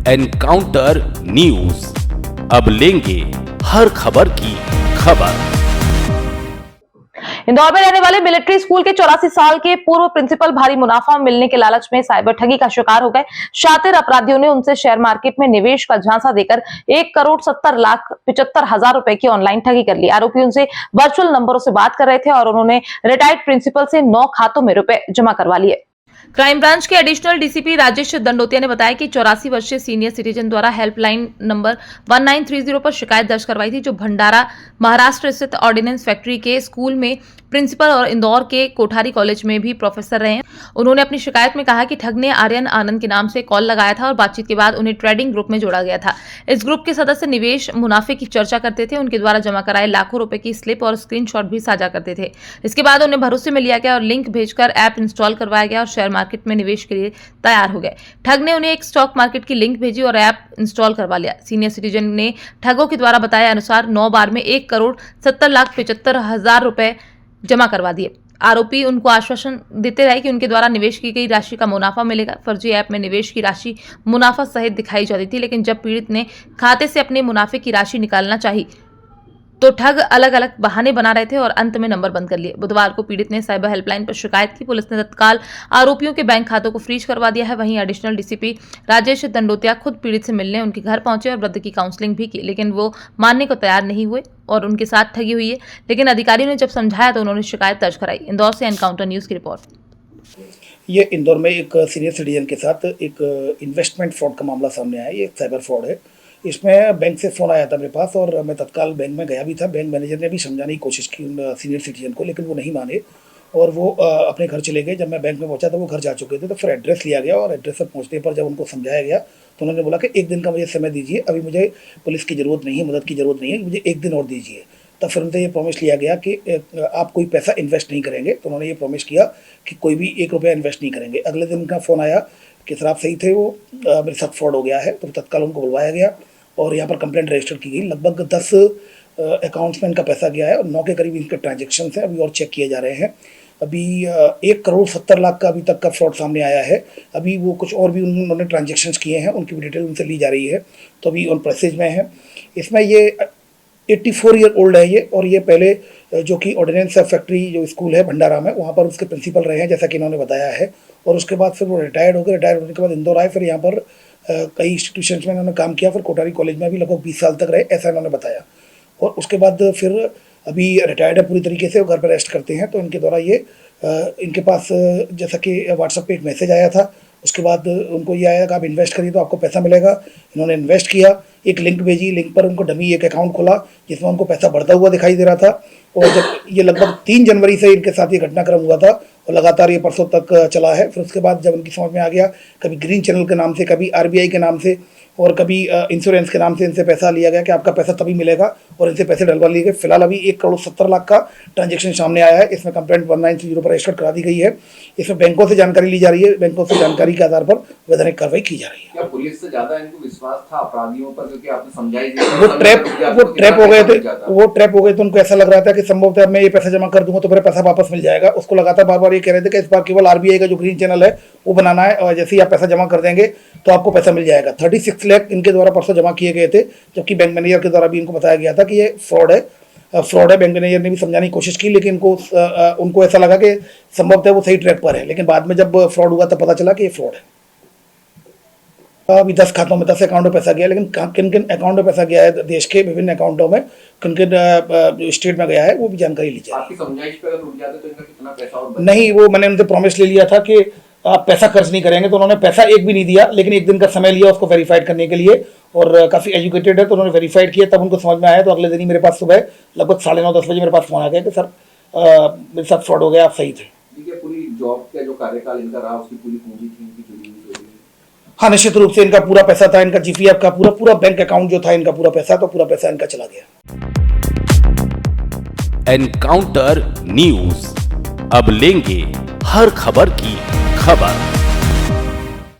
Encounter news, अब लेंगे हर खबर की खबर। इंदौर में रहने वाले मिलिट्री स्कूल के 84 साल के पूर्व प्रिंसिपल भारी मुनाफा मिलने के लालच में साइबर ठगी का शिकार हो गए। शातिर अपराधियों ने उनसे शेयर मार्केट में निवेश का झांसा देकर 1,70,75,000 रुपए की ऑनलाइन ठगी कर ली। आरोपी उनसे वर्चुअल नंबरों से बात कर रहे थे और उन्होंने रिटायर्ड प्रिंसिपल से 9 खातों में रुपए जमा करवा लिए। क्राइम ब्रांच के एडिशनल डीसीपी राजेश दंडोतिया ने बताया कि 84 वर्षीय सीनियर सिटीजन द्वारा हेल्पलाइन नंबर 1930 पर शिकायत दर्ज करवाई थी, जो भंडारा महाराष्ट्र स्थित ऑर्डिनेंस फैक्ट्री के स्कूल में प्रिंसिपल और इंदौर के कोठारी कॉलेज में भी प्रोफेसर रहे हैं। उन्होंने अपनी शिकायत में कहा कि ठग ने आर्यन आनंद के नाम से कॉल लगाया था और बातचीत के बाद उन्हें ट्रेडिंग ग्रुप में जोड़ा गया था। इस ग्रुप के सदस्य निवेश मुनाफे की चर्चा करते थे। उनके द्वारा जमा कराए लाखों रुपए की स्लिप और स्क्रीनशॉट भी साझा करते थे। इसके बाद उन्हें भरोसे में लिया गया और लिंक भेजकर ऐप इंस्टॉल करवाया गया और शेयर मार्केट में निवेश के लिए तैयार हो गए। ठग ने उन्हें एक स्टॉक मार्केट की लिंक भेजी और ऐप इंस्टॉल करवा लिया। सीनियर सिटीजन ने ठगों के द्वारा बताया अनुसार 9 बार में 1,70,75,000 रुपए जमा करवा दिए। आरोपी उनको आश्वासन देते रहे कि उनके द्वारा निवेश की गई राशि का मुनाफा मिलेगा। फर्जी ऐप में निवेश की राशि मुनाफा सहित दिखाई जाती थी, लेकिन जब पीड़ित ने खाते से अपने मुनाफे की राशि निकालना चाही तो ठग अलग अलग बहाने बना रहे थे और अंत में नंबर बंद कर लिए। बुधवार को पीड़ित ने साइबर हेल्पलाइन पर शिकायत की। पुलिस ने तत्काल आरोपियों के बैंक खातों को फ्रीज करवा दिया है। वहीं एडिशनल डीसीपी राजेश दंडोतिया खुद पीड़ित से मिलने उनके घर पहुंचे और वृद्ध की काउंसलिंग भी की, लेकिन वो मानने को तैयार नहीं हुए और उनके साथ ठगी हुई है। लेकिन अधिकारियों ने जब समझाया तो उन्होंने शिकायत दर्ज कराई। इंदौर से एनकाउंटर न्यूज की रिपोर्ट। ये इंदौर में एक सीनियर सिटीजन के साथ एक इन्वेस्टमेंट फ्रॉड का मामला सामने आया। ये एक साइबर फ्रॉड है। इसमें बैंक से फ़ोन आया था मेरे पास और मैं तत्काल बैंक में गया भी था। बैंक मैनेजर ने भी समझाने की कोशिश की सीनियर सिटीजन को, लेकिन वो नहीं माने और वो अपने घर चले गए। जब मैं बैंक में पहुंचा तो वो घर जा चुके थे। तो फिर एड्रेस लिया गया और एड्रेस पर पहुंचने पर जब उनको समझाया गया तो उन्होंने बोला कि 1 दिन का मुझे समय दीजिए, अभी मुझे पुलिस की ज़रूरत नहीं है, मदद की ज़रूरत नहीं है, मुझे 1 दिन और दीजिए। तब फिर उनसे ये प्रॉमिस लिया गया कि आप कोई पैसा इन्वेस्ट नहीं करेंगे। तो उन्होंने ये प्रॉमिस किया कि कोई भी 1 रुपया इन्वेस्ट नहीं करेंगे। अगले दिन उनका फ़ोन आया कि सर आप सही थे, वो मेरे साथ फ्रॉड हो गया है। तो तत्काल उनको बुलवाया गया और यहाँ पर कंप्लेंट रजिस्टर की गई। लगभग 10 अकाउंट्स में इनका पैसा गया है और 9 के करीब इनके ट्रांजेक्शन हैं, अभी और चेक किए जा रहे हैं। अभी 1,70,00,000 का अभी तक का फ्रॉड सामने आया है। अभी वो कुछ और भी उन्होंने ट्रांजेक्शन्स किए हैं, उनकी भी डिटेल उनसे ली जा रही है, तो अभी ऑन प्रोसेस में है। इसमें ये 84 ईयर ओल्ड है ये, और ये पहले जो कि ऑर्डिनेंस फैक्ट्री जो स्कूल है भंडारा में, वहाँ पर उसके प्रिंसिपल रहे हैं, जैसा कि इन्होंने बताया है। और उसके बाद फिर वो रिटायर्ड हो गए। रिटायर्ड होने के बाद इंदौर आए, फिर यहाँ पर कई इंस्टीट्यूशंस में इन्होंने काम किया। फिर कोठारी कॉलेज में भी लगभग 20 साल तक रहे, ऐसा इन्होंने बताया। और उसके बाद फिर अभी रिटायर्ड है पूरी तरीके से, वो घर पर रेस्ट करते हैं। तो इनके द्वारा ये इनके पास जैसा कि व्हाट्सएप पे एक मैसेज आया था, उसके बाद उनको ये आया कि आप इन्वेस्ट करिए तो आपको पैसा मिलेगा। इन्होंने इन्वेस्ट किया, एक लिंक भेजी, लिंक पर उनको डमी एक अकाउंट खोला जिसमें उनको पैसा बढ़ता हुआ दिखाई दे रहा था। और जब ये लगभग 3 जनवरी से इनके साथ ये घटनाक्रम हुआ था और लगातार ये परसों तक चला है। फिर उसके बाद जब उनकी समझ में आ गया, कभी ग्रीन चैनल के नाम से, कभी RBI के नाम से और कभी इंश्योरेंस के नाम से इनसे पैसा लिया गया कि आपका पैसा तभी मिलेगा, और इनसे पैसे डलवा लिए गए। फिलहाल अभी 1,70,00,000 का ट्रांजेक्शन सामने आया है। इसमें कंप्लेंट 1930 पर रजिस्टर करा दी गई है। इसमें बैंकों से जानकारी ली जा रही है। बैंकों से जानकारी के आधार पर वैधानिक कार्रवाई की जा रही है। क्या पुलिस से ज्यादा इनको विश्वास था अपराधियों पर, क्योंकि आपने समझाई वो ट्रैप हो गए थे। वो ट्रैप हो गए तो उनको ऐसा लग रहा था कि संभवतः मैं ये पैसा जमा कर दूंगा तो मेरा पैसा वापस मिल जाएगा। उसको लगातार बार बार ये कह रहे थे कि इस बार केवल RBI का जो ग्रीन चैनल है वो बनाना है, और जैसे ही आप पैसा जमा कर देंगे तो आपको पैसा मिल जाएगा। 36 लाख इनके द्वारा परसों जमा किए गए थे, जबकि बैंक मैनेजर के द्वारा भी इनको बताया गया था कि ये फ्रॉड है। बैंक मैनेजर ने भी समझाने की कोशिश की, लेकिन उनको ऐसा लगा कि संभवतः वो सही ट्रैक पर है। लेकिन बाद में जब फ्रॉड हुआ तब पता चला कि ये फ्रॉड है। अभी 10 खातों में 10 अकाउंट में पैसा गया, लेकिन किन किन अकाउंट में पैसा गया है, देश के विभिन्न अकाउंटों में किन किन स्टेट में गया है, वो भी जानकारी ली जाए। आपकी समझाइश पे अगर रुक जाते तो इनका कितना पैसा और नहीं, वो मैंने उनसे प्रॉमिस ले लिया था कि आप पैसा खर्च नहीं करेंगे, तो उन्होंने पैसा एक भी नहीं दिया, लेकिन 1 दिन का समय लिया उसको वेरीफाइड करने के लिए। और काफ़ी एजुकेटेड है तो उन्होंने वेरीफाइड किया, तब उनको समझ में आया। तो अगले दिन ही मेरे पास सुबह लगभग 9:30-10 बजे मेरे पास फोन आ गया कि सर मेरे साथ फ्रॉड हो गया, आप सही थे। ठीक है, पूरी जॉब का जो कार्यकाल इनका रहा उसकी पूरी पूंजी थी इनकी जुड़ी हुई। हाँ, निश्चित रूप से इनका पूरा पैसा था, इनका GPF का पूरा बैंक अकाउंट जो था इनका पूरा पैसा, तो पूरा पैसा इनका चला गया। एनकाउंटर न्यूज, अब लेंगे हर खबर की खबर।